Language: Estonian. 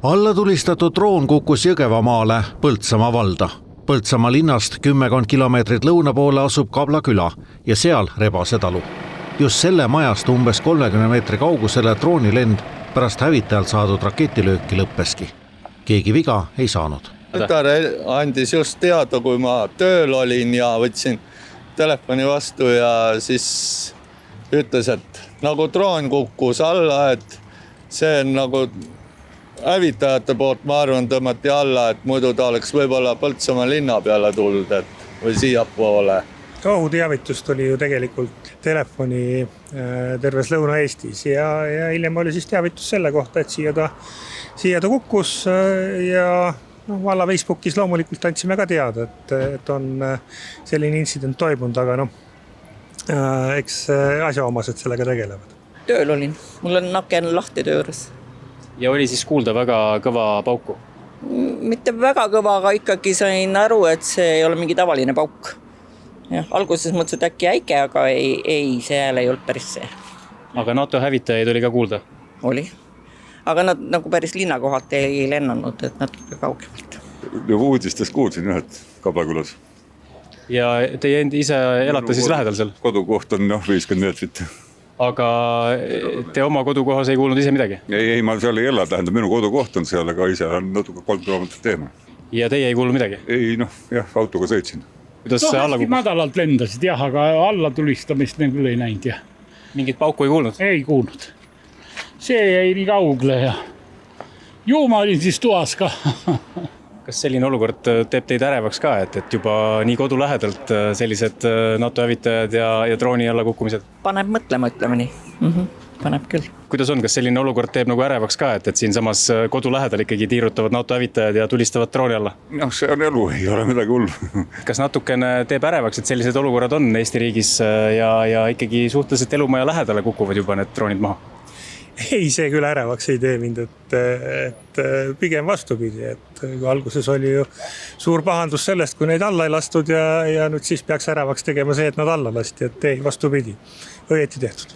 Alla tulistatud droon kukkus Jõgevamaale Põltsamaa valda. Põltsamaa linnast 10 kilomeetrit lõuna poole asub Kabla küla ja seal Rebase talu. Just selle majast umbes 30 meetri kaugusele droonilend pärast hävitajalt saadud raketilööki lõppeski. Keegi viga ei saanud. Tütar andis just teada, kui ma tööl olin ja võtsin telefoni vastu ja siis ütles, et nagu droon kukkus alla, et see on nagu hävitajate poolt, ma arvan, tõmmati alla, et muidu ta oleks võib-olla Põltsamaa linna peale tulnud või siia poole. Ohuteavitust oli ju tegelikult telefoni terves Lõuna-Eestis ja hiljem oli siis teavitus selle kohta, et siia ta kukkus ja valla Facebookis loomulikult andsime ka teada, et on selline intsident toimunud, aga eks asjaomased sellega tegelevad. Tööl olin, mul on naken lahti töö juures. Ja oli siis kuulda väga kõva pauku? Mitte väga kõva, aga ikkagi sain aru, et see ei ole mingi tavaline pauk. Ja, alguses mõtlesin, et äkki äike, aga ei, see hääl ei olnud päris see. Aga NATO hävitajaid oli ka kuulda? Oli. Aga nad nagu päris linnakohalt ei lennanud, et natuke kaugemalt. Uudistest kuulsin ühed Kablakülas. Ja teie ise elate siis lähedal seal? Kodukoht on 50 meetrit. Aga te oma kodukohas ei kuulnud ise midagi? Ei, ma seal ei ela, tähendab, minu kodukoht on seal, aga ise on natuke 3 kilomeetrit teema. Ja teie ei kuulnud midagi? Ei, autoga sõitsin. Kuidas see alla kukkus? Madalalt lendasid, aga alla tulistamist küll ei näinud. Mingit pauku ei kuulnud? Ei kuulnud. See jäi nii kaugle ja ju ma olin siis toas ka. Kas selline olukord teeb teid ärevaks ka, et juba nii kodu lähedalt sellised NATO hävitajad ja drooni alla kukkumised? Paneb mõtlema, ütleme nii. Paneb küll. Kuidas on, kas selline olukord teeb nagu ärevaks ka, et siin samas kodu lähedal ikkagi tiirutavad NATO hävitajad ja tulistavad drooni alla? See on elu, ei ole midagi hullu. Kas natukene teeb ärevaks, et sellised olukorrad on Eesti riigis ja ikkagi suhteliselt elumaja lähedale kukuvad juba need droonid maha? Ei, see küll ärevaks ei tee mind, et pigem vastupidi, et kui alguses oli ju suur pahandus sellest, kui neid alla ei lastud ja nüüd siis peaks ärevaks tegema see, et nad alla lasti, et ei vastupidi, õieti tehtud.